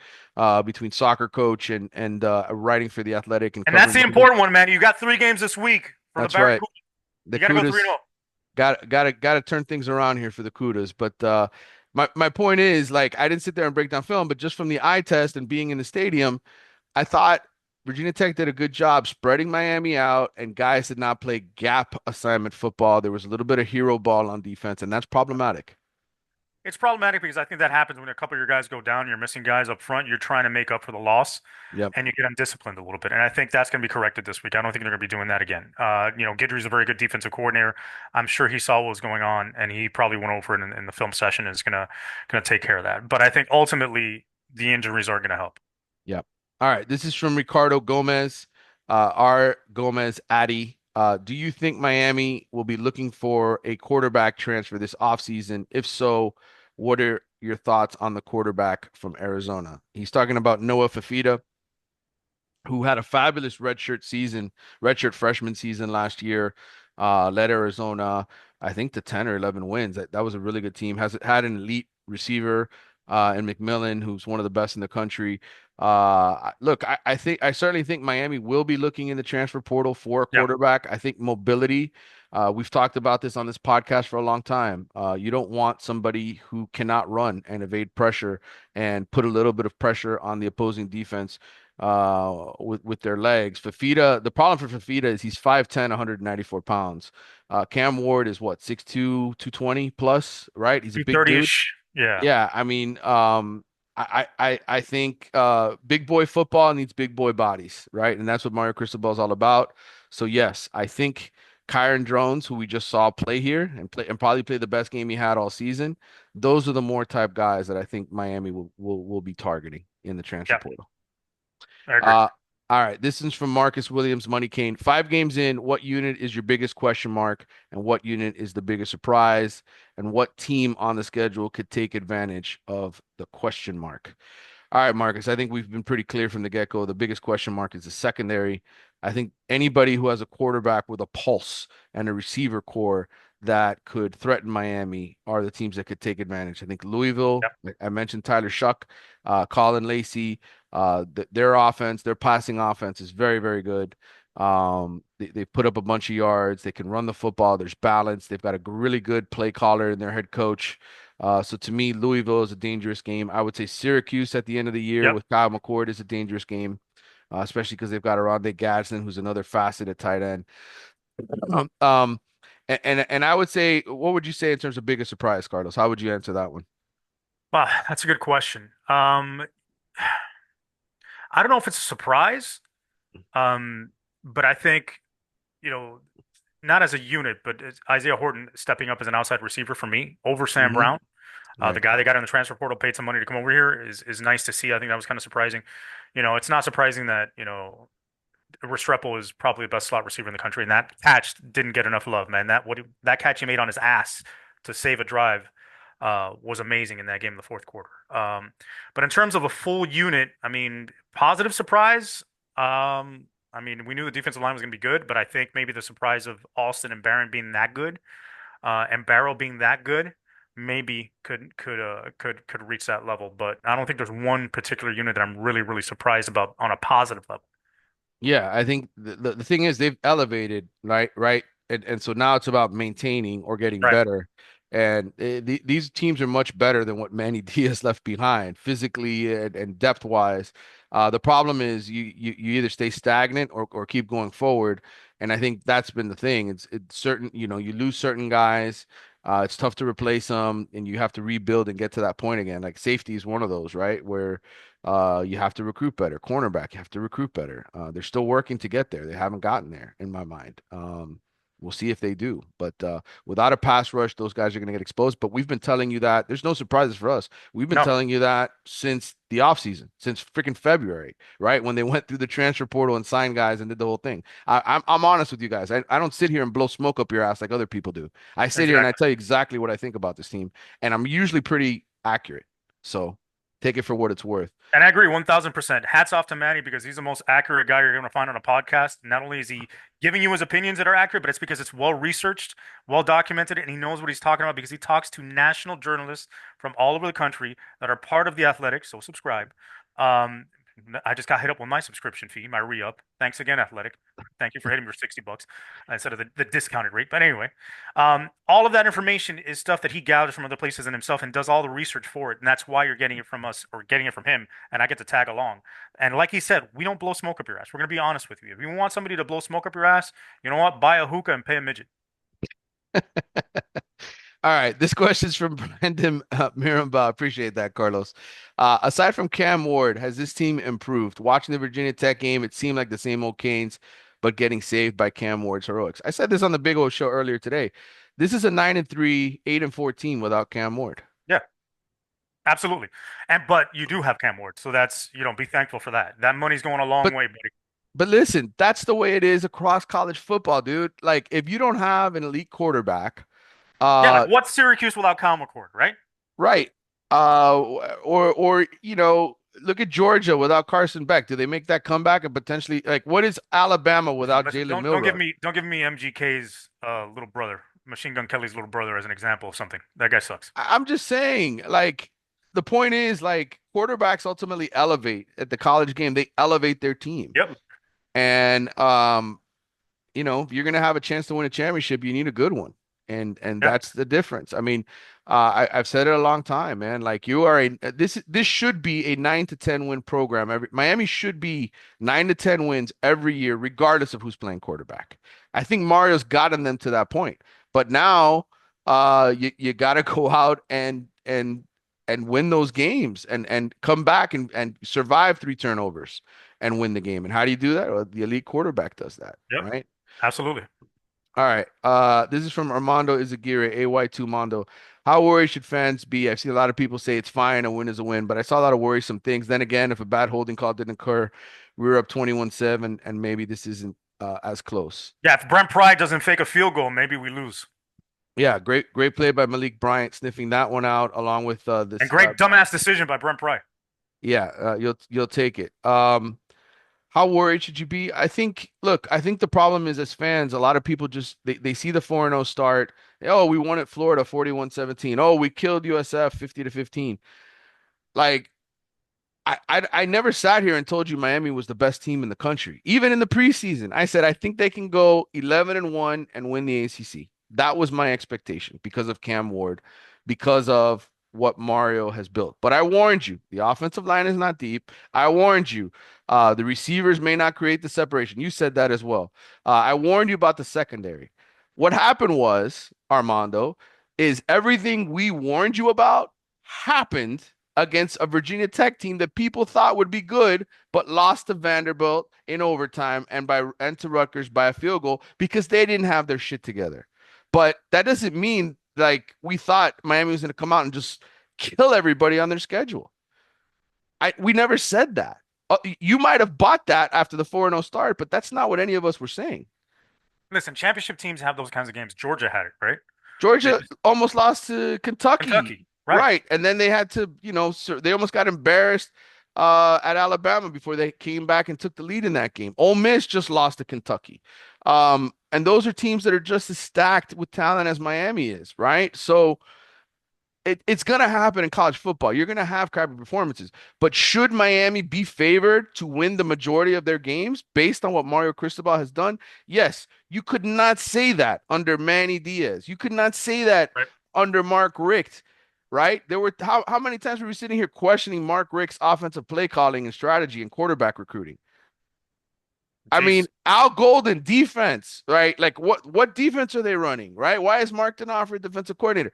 between soccer coach and writing for the Athletic and And that's covering the games. important one, man. You got 3 games this week for the That's right. Barracuda. The You got to go 3 Cudas and 0. got to turn things around here for the Cudas. But my point is, like, I didn't sit there and break down film, but just from the eye test and being in the stadium, I thought Virginia Tech did a good job spreading Miami out, and guys did not play gap assignment football. There was a little bit of hero ball on defense, and that's problematic. It's problematic because I think that happens when a couple of your guys go down, you're missing guys up front, you're trying to make up for the loss, Yep. and you get undisciplined a little bit. And I think that's going to be corrected this week. I don't think they're going to be doing that again. Guidry's a very good defensive coordinator. I'm sure he saw what was going on, and he probably went over it in the film session and is gonna take care of that. But I think ultimately the injuries are going to help. Yep. All right. This is from Ricardo Gomez, R. Gomez Addy. Do you think Miami will be looking for a quarterback transfer this offseason? If so, what are your thoughts on the quarterback from Arizona? He's talking about Noah Fafita, who had a fabulous redshirt freshman season last year, led Arizona, I think, to 10 or 11 wins. That was a really good team. Has had an elite receiver in McMillan, who's one of the best in the country. Look, I certainly think Miami will be looking in the transfer portal for a Yep. quarterback. I think mobility. We've talked about this on this podcast for a long time. You don't want somebody who cannot run and evade pressure and put a little bit of pressure on the opposing defense with their legs. Fafita, the problem for Fafita is he's 5'10", 194 pounds. Cam Ward is what, 6'2", 220 plus, right? He's a big dude. 230-ish. Yeah. Yeah, I mean, I think big boy football needs big boy bodies, right? And that's what Mario Cristobal is all about. So yes, I think Kyron Drones, who we just saw play here and probably play the best game he had all season, those are the more type guys that I think Miami will be targeting in the transfer Yep. portal. I agree. Uh, all right. This is from Marcus Williams, Money Cane. 5 games in, what unit is your biggest question mark, and what unit is the biggest surprise, and what team on the schedule could take advantage of the question mark? All right, Marcus, I think we've been pretty clear from the get-go. The biggest question mark is the secondary. I think anybody who has a quarterback with a pulse and a receiver core that could threaten Miami are the teams that could take advantage. I think Louisville, Yep. I mentioned Tyler Shuck, Colin Lacey, their offense, their passing offense is very, very good. They put up a bunch of yards. They can run the football. There's balance. They've got a really good play caller in their head coach. So to me, Louisville is a dangerous game. I would say Syracuse at the end of the year Yep. with Kyle McCord is a dangerous game, especially because they've got Aronde Gadsden, who's another facet at tight end. Um, um, and I would say, what would you say in terms of biggest surprise, Carlos? How would you answer that one? Wow, that's a good question. I don't know if it's a surprise, um, but I think, you know, not as a unit, but it's Isaiah Horton stepping up as an outside receiver for me over Sam Hmm. Brown. The Right. guy they got in the transfer portal paid some money to come over here is nice to see. I think that was kind of surprising. It's not surprising that, Restrepo is probably the best slot receiver in the country, and that catch didn't get enough love, man. That catch he made on his ass to save a drive was amazing in that game in the fourth quarter. But in terms of a full unit, I mean, positive surprise. I mean, we knew the defensive line was going to be good, but I think maybe the surprise of Alston and Barron being that good, and Barrow being that good, maybe could reach that level. But I don't think there's one particular unit that I'm really surprised about on a positive level. Yeah, I think the thing is they've elevated, right? Right. And so now it's about maintaining or getting Right. better. And these teams are much better than what Manny Diaz left behind physically and depth wise. The problem is you either stay stagnant or keep going forward. And I think that's been the thing. It's certain, you lose certain guys. It's tough to replace them, and you have to rebuild and get to that point again. Like safety is one of those, right? Where you have to recruit better. Cornerback, you have to recruit better. They're still working to get there. They haven't gotten there, in my mind. We'll see if they do. But without a pass rush, those guys are going to get exposed. But we've been telling you that there's no surprises for us. We've been No, telling you that since the offseason, since freaking February, right? When they went through the transfer portal and signed guys and did the whole thing. I'm honest with you guys. I don't sit here and blow smoke up your ass like other people do. I sit here and I exactly. tell you exactly what I think about this team, and I'm usually pretty accurate. So take it for what it's worth. And I agree 1000%. Hats off to Manny because he's the most accurate guy you're going to find on a podcast. Not only is he giving you his opinions that are accurate, but it's because it's well researched, well documented, and he knows what he's talking about because he talks to national journalists from all over the country that are part of the Athletic. So subscribe. Um, I just got hit up with my subscription fee, my re-up. Thanks again, Athletic. Thank you for hitting me for $60 instead of the discounted rate. But anyway, all of that information is stuff that he gathers from other places and himself and does all the research for it. And that's why you're getting it from us or getting it from him. And I get to tag along. And like he said, we don't blow smoke up your ass. We're going to be honest with you. If you want somebody to blow smoke up your ass, you know what? Buy a hookah and pay a midget. All right, this question's from Brandon Miramba. Appreciate that, Carlos. Aside from Cam Ward, has this team improved? Watching the Virginia Tech game, it seemed like the same old Canes, but getting saved by Cam Ward's heroics. I said this on the Big O show earlier today. This is a 9-3, 8-14 without Cam Ward. Yeah, absolutely. And but you do have Cam Ward, so that's be thankful for that. That money's going a long But way, buddy. but listen, that's the way it is across college football, dude. Like if you don't have an elite quarterback, Yeah, like uh, what's Syracuse without Kyle McCord, right? right. Or look at Georgia without Carson Beck. Do they make that comeback and potentially like what is Alabama Listen, without listen. Jalen Don't give Milroe? me don't give me MGK's little brother, Machine Gun Kelly's little brother, as an example of something. That guy sucks. I'm just saying, like the point is like quarterbacks ultimately elevate at the college game. They elevate their team. Yep. And if you're going to have a chance to win a championship, you need a good one. And Yeah. that's the difference. I mean, I've said it a long time, man. Like you are this should be a 9 to 10 win program. Miami should be 9 to 10 wins every year, regardless of who's playing quarterback. I think Mario's gotten them to that point. But now you got to go out and win those games and come back and survive 3 turnovers and win the game. And how do you do that? Well, the elite quarterback does that, Yep. right? Absolutely. All right. This is from Armando Izaguirre, AY2 Mondo. How worried should fans be? I've seen a lot of people say it's fine, a win is a win, but I saw a lot of worrisome things. Then again, if a bad holding call didn't occur, we were up 21-7, and maybe this isn't as close. Yeah, if Brent Pry doesn't fake a field goal, maybe we lose. Yeah, great play by Malik Bryant, sniffing that one out, along with And this. great dumbass decision by Brent Pry. Yeah, you'll take it. How worried should you be? I think the problem is as fans, a lot of people just they see the 4-0 start. Oh, we won at Florida 41-17. Oh, we killed USF 50-15. Like I never sat here and told you Miami was the best team in the country. Even in the preseason, I said I think they can go 11-1 and win the ACC. That was my expectation because of Cam Ward, because of what Mario has built. But I warned you, the offensive line is not deep. I warned you, the receivers may not create the separation. You said that as well. I warned you about the secondary. What happened was, Armando, is everything we warned you about happened against a Virginia Tech team that people thought would be good, but lost to Vanderbilt in overtime and to Rutgers by a field goal because they didn't have their shit together. But that doesn't mean like we thought Miami was going to come out and just kill everybody on their schedule. We never said that. You might have bought that after the 4-0 start, but that's not what any of us were saying. Listen, championship teams have those kinds of games. Georgia had it, right? They Georgia just almost lost to Kentucky, Kentucky, right? right? And then they had to, they almost got embarrassed at Alabama before they came back and took the lead in that game. Ole Miss just lost to Kentucky. And those are teams that are just as stacked with talent as Miami is, right? So it's going to happen in college football. You're going to have crappy performances. But should Miami be favored to win the majority of their games based on what Mario Cristobal has done? Yes. You could not say that under Manny Diaz. You could not say that Right. under Mark Richt, right? There were how many times were we sitting here questioning Mark Richt's offensive play calling and strategy and quarterback recruiting? I mean, Jeez. Al Golden defense, right? Like what defense are they running, right? Why is Mark Knopfler defensive coordinator?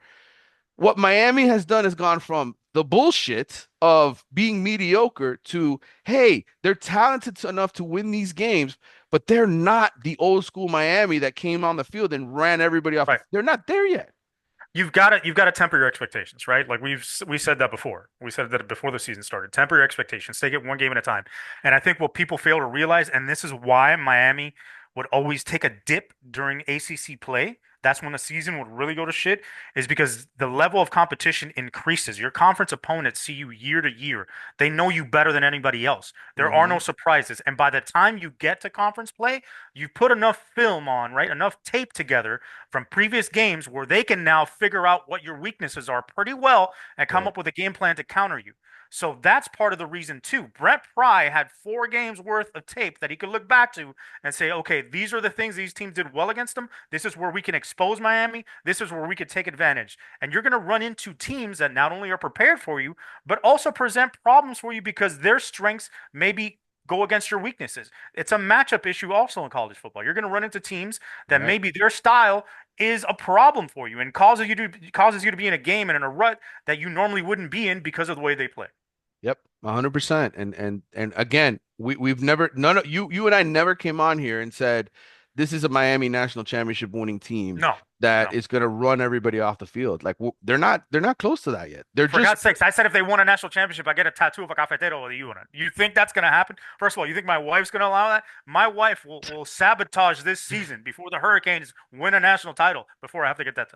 What Miami has done has gone from the bullshit of being mediocre to, hey, they're talented enough to win these games, but they're not the old school Miami that came on the field and ran everybody off. Right. They're not there yet. You've got to temper your expectations, right? Like we said that before. We said that before the season started. Temper your expectations. Take it one game at a time. And I think what people fail to realize, and this is why Miami would always take a dip during ACC play. That's when the season would really go to shit, is because the level of competition increases. Your conference opponents see you year to year. They know you better than anybody else. There are Hmm. no surprises. And by the time you get to conference play, you put enough film on, right? Enough tape together from previous games where they can now figure out what your weaknesses are pretty well and come Right. up with a game plan to counter you. So that's part of the reason too. Brett Pry had 4 games worth of tape that he could look back to and say, okay, these are the things these teams did well against them. This is where we can expose Miami. This is where we could take advantage. And you're going to run into teams that not only are prepared for you, but also present problems for you because their strengths maybe go against your weaknesses. It's a matchup issue also in college football. You're going to run into teams that Right. maybe their style is a problem for you and causes you to be in a game and in a rut that you normally wouldn't be in because of the way they play. Yep, 100%. And again, we've never none of you and I never came on here and said this is a Miami national championship winning team No, that no. is going to run everybody off the field. Like they're not close to that yet. They're For just God's sakes, I said if they won a national championship, I get a tattoo of a cafetero with a U on it. You think that's going to happen? First of all, you think my wife's going to allow that? My wife will sabotage this season before the Hurricanes win a national title before I have to get that.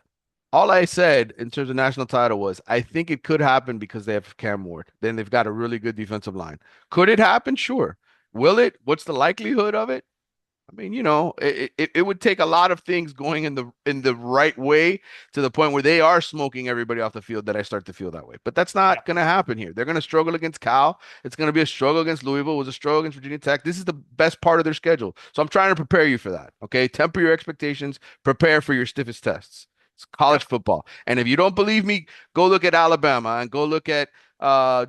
all I said in terms of national title was I think it could happen because they have Cam Ward. Then they've got a really good defensive line. Could it happen? Sure. Will it? What's the likelihood of it? I mean, it would take a lot of things going in the right way to the point where they are smoking everybody off the field that I start to feel that way. But that's Yeah, not going to happen here. They're going to struggle against Cal. It's going to be a struggle against Louisville. It was a struggle against Virginia Tech. This is the best part of their schedule. So I'm trying to prepare you for that. Okay. Temper your expectations. Prepare for your stiffest tests. It's college yep, football. And if you don't believe me, go look at Alabama and go look at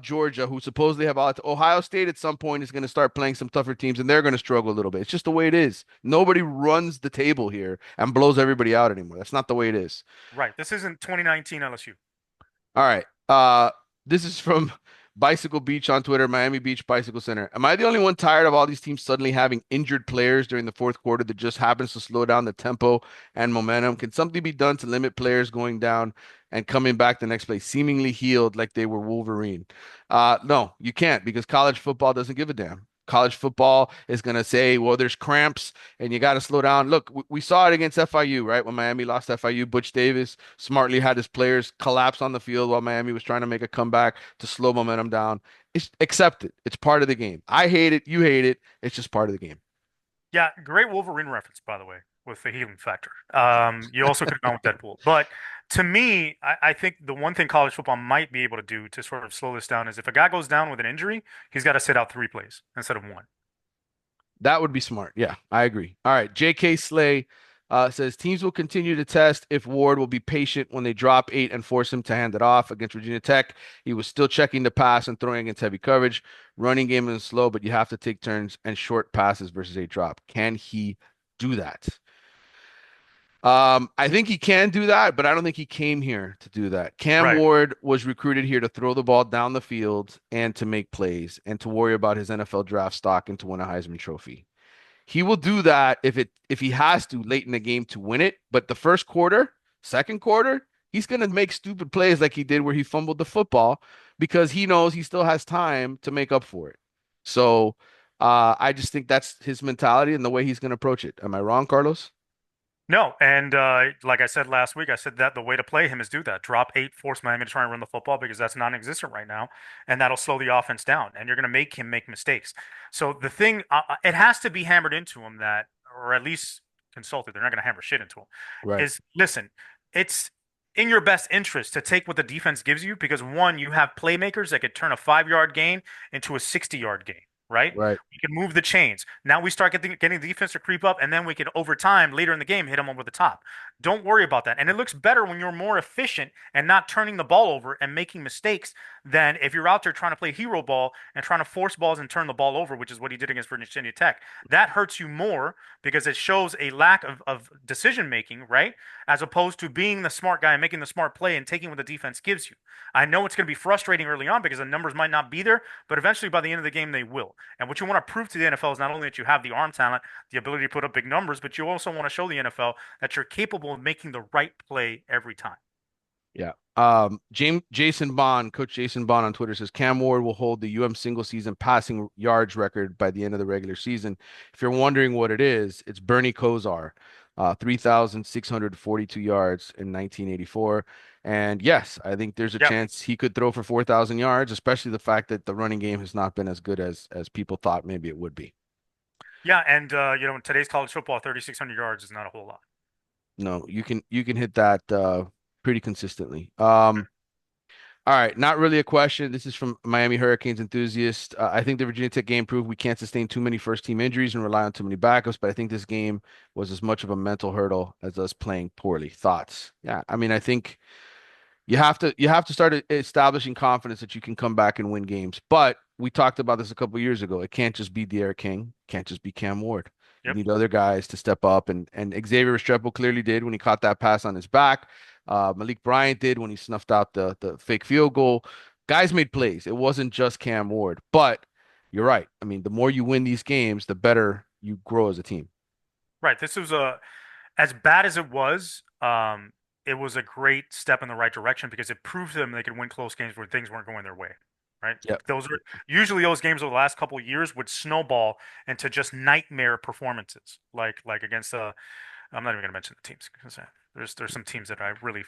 Georgia, who supposedly have all Ohio State at some point is going to start playing some tougher teams and they're going to struggle a little bit. It's just the way it is. Nobody runs the table here and blows everybody out anymore. That's not the way it is. right. This isn't 2019 LSU. All right. This is from Bicycle Beach on Twitter, Miami Beach Bicycle Center. Am I the only one tired of all these teams suddenly having injured players during the fourth quarter that just happens to slow down the tempo and momentum? Can something be done to limit players going down and coming back the next play, seemingly healed like they were Wolverine? No, you can't because college football doesn't give a damn. College football is going to say, well, there's cramps and you got to slow down. Look, we saw it against FIU, right? When Miami lost FIU, Butch Davis smartly had his players collapse on the field while Miami was trying to make a comeback to slow momentum down. It's accept it. It's part of the game. I hate it. You hate it. It's just part of the game. Yeah, great Wolverine reference, by the way, with the healing factor. You also could have gone with Deadpool. But to me, I think the one thing college football might be able to do to sort of slow this down is if a guy goes down with an injury, he's got to sit out 3 plays instead of one. That would be smart. Yeah, I agree. All right. JK Slay says teams will continue to test if Ward will be patient when they drop eight and force him to hand it off against Virginia Tech. He was still checking the pass and throwing against heavy coverage. Running game is slow, but you have to take turns and short passes versus a drop. Can he do that? I think he can do that, but I don't think he came here to do that. Cam Right. Ward was recruited here to throw the ball down the field and to make plays and to worry about his NFL draft stock and to win a Heisman Trophy. He will do that if he has to late in the game to win it. But the first quarter, second quarter, he's gonna make stupid plays like he did where he fumbled the football because he knows he still has time to make up for it. So I just think that's his mentality and the way he's gonna approach it. Am I wrong, Carlos? No, and like I said last week, I said that the way to play him is do that. Drop eight, force Miami to try and run the football because that's non-existent right now, and that'll slow the offense down. And you're going to make him make mistakes. So the thing, it has to be hammered into him that, or at least consulted. They're not going to hammer shit into him. Right, Is listen, it's in your best interest to take what the defense gives you because one, you have playmakers that could turn a 5 yard gain into a 60 yard gain. Right? right. We can move the chains. Now we start getting the defense to creep up, and then we can, over time, later in the game, hit them over the top. Don't worry about that. And it looks better when you're more efficient and not turning the ball over and making mistakes than if you're out there trying to play hero ball and trying to force balls and turn the ball over, which is what he did against Virginia Tech. That hurts you more because it shows a lack of decision making, right? As opposed to being the smart guy and making the smart play and taking what the defense gives you. I know it's going to be frustrating early on because the numbers might not be there, but eventually by the end of the game, they will. And what you want to prove to the NFL is not only that you have the arm talent, the ability to put up big numbers, but you also want to show the NFL that you're capable of making the right play every time. Yeah. Jason Bond, Coach Jason Bond on Twitter says Cam Ward will hold the single season passing yards record by the end of the regular season. If you're wondering what it is, it's Bernie Kosar, 3,642 yards in 1984. And yes, I think there's a Yeah. chance he could throw for 4,000 yards, especially the fact that the running game has not been as good as people thought maybe it would be. Yeah. And, in today's college football, 3,600 yards is not a whole lot. No, you can hit that pretty consistently. All right, not really a question. This is from Miami Hurricanes enthusiast. I think the Virginia Tech game proved we can't sustain too many first team injuries and rely on too many backups, but I think this game was as much of a mental hurdle as us playing poorly. Thoughts? Yeah, I mean, I think you have to start establishing confidence that you can come back and win games. But we talked about this a couple years ago. It can't just be De'Aaron King, can't just be Cam Ward. You Yep. need other guys to step up, and Xavier Restrepo clearly did when he caught that pass on his back. Malik Bryant did when he snuffed out the fake field goal. Guys made plays. It wasn't just Cam Ward, but you're right. I mean, the more you win these games, the better you grow as a team. Right. This was a as bad as it was a great step in the right direction because it proved to them they could win close games where things weren't going their way. Right. Yep. Those are usually those games over the last couple of years would snowball into just nightmare performances, like against I'm not even going to mention the teams because there's some teams that I really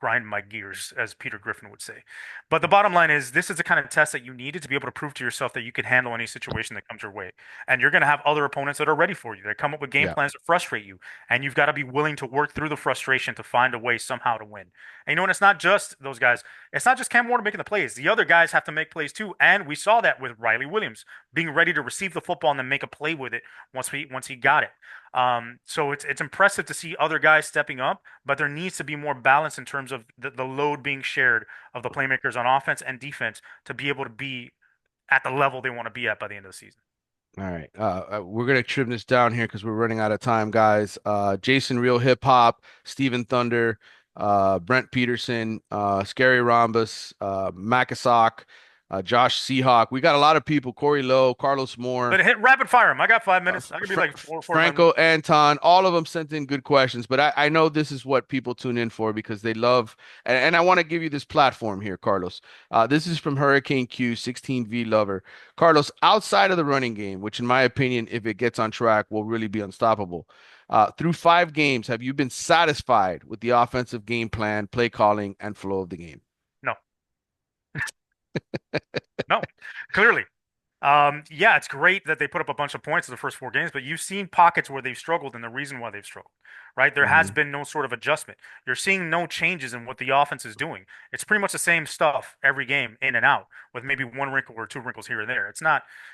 grind my gears, as Peter Griffin would say. But the bottom line is, this is the kind of test that you needed to be able to prove to yourself that you can handle any situation that comes your way. And you're going to have other opponents that are ready for you. They come up with game Yeah. plans that frustrate you, and you've got to be willing to work through the frustration to find a way somehow to win. And you know, and it's not just those guys. It's not just Cam Warner making the plays. The other guys have to make plays too. And we saw that with Riley Williams being ready to receive the football and then make a play with it once he got it. So it's impressive to see other guys stepping up, but there needs to be more balance in terms of the load being shared of the playmakers on offense and defense to be able to be at the level they want to be at by the end of the season. All right. We're gonna trim this down here because we're running out of time, guys. Jason Real Hip Hop, Steven Thunder, Brent Peterson, Scary Rhombus, Makasak, Josh Seahawk. We got a lot of people. Corey Lowe, Carlos Moore. But hit rapid fire him. I got 5 minutes. I could be like four or five Franco minutes. Anton, all of them sent in good questions, but I know this is what people tune in for because they love, and I want to give you this platform here, Carlos. This is from Hurricane Q, 16V Lover. Carlos, outside of the running game, which in my opinion, if it gets on track, will really be unstoppable. Through 5 games, have you been satisfied with the offensive game plan, play calling, and flow of the game? No, no, clearly. Yeah, it's great that they put up a bunch of points in the first 4 games, but you've seen pockets where they've struggled and the reason why they've struggled, right? There has Hmm. been no sort of adjustment. You're seeing no changes in what the offense is doing. It's pretty much the same stuff every game in and out with maybe one wrinkle or two wrinkles here and there.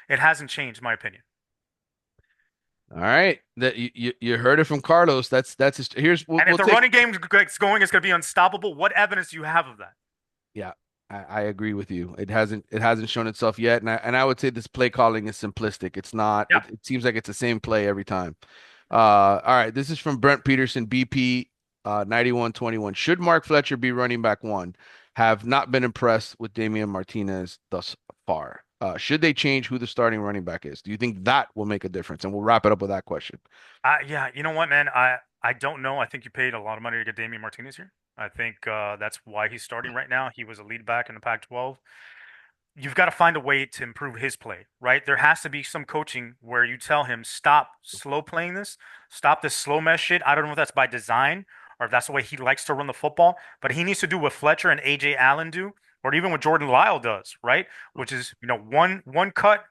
It hasn't changed, in my opinion. All right, that you heard it from Carlos. That's his, here's And if we'll the take. running game gets going, it's going to be unstoppable. What evidence do you have of that? Yeah, I agree with you. It hasn't shown itself yet, and I would say this play calling is simplistic. It's not. Yeah. It seems like it's the same play every time. All right, this is from Brent Peterson, BP 9121. Should Mark Fletcher be running back one? Have not been impressed with Damian Martinez thus far. Should they change who the starting running back is? Do you think that will make a difference? And we'll wrap it up with that question. Yeah, you know what, man? I don't know. I think you paid a lot of money to get Damian Martinez here. I think that's why he's starting right now. He was a lead back in the Pac-12. You've got to find a way to improve his play, right? There has to be some coaching where you tell him, stop slow playing this, stop this slow mess shit. I don't know if that's by design or if that's the way he likes to run the football, but he needs to do what Fletcher and AJ Allen do, or even what Jordan Lyle does, right? Which is, one cut,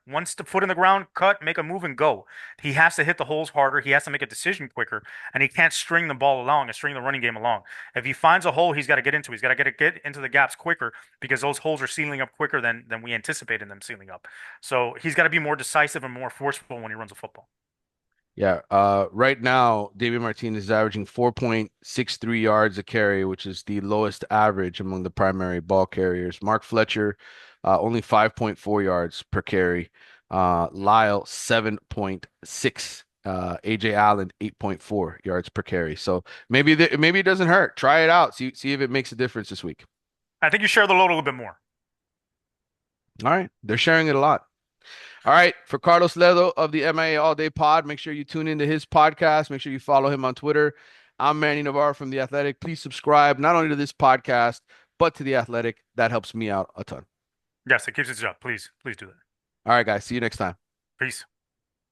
foot in the ground, cut, make a move and go. He has to hit the holes harder. He has to make a decision quicker, and he can't string the ball along and string the running game along. If he finds a hole, he's got to get into. He's got to get into the gaps quicker because those holes are sealing up quicker than we anticipated them sealing up. So he's got to be more decisive and more forceful when he runs the football. Yeah. Right now, David Martinez is averaging 4.63 yards a carry, which is the lowest average among the primary ball carriers. Mark Fletcher, only 5.4 yards per carry. Lyle, 7.6. AJ Allen, 8.4 yards per carry. So maybe it doesn't hurt. Try it out. See if it makes a difference this week. I think you share the load a little bit more. All right. They're sharing it a lot. All right, for Carlos Ledo of the MIA All Day Pod, make sure you tune into his podcast. Make sure you follow him on Twitter. I'm Manny Navarro from The Athletic. Please subscribe not only to this podcast, but to The Athletic. That helps me out a ton. Yes, it keeps its job. Please do that. All right, guys. See you next time. Peace.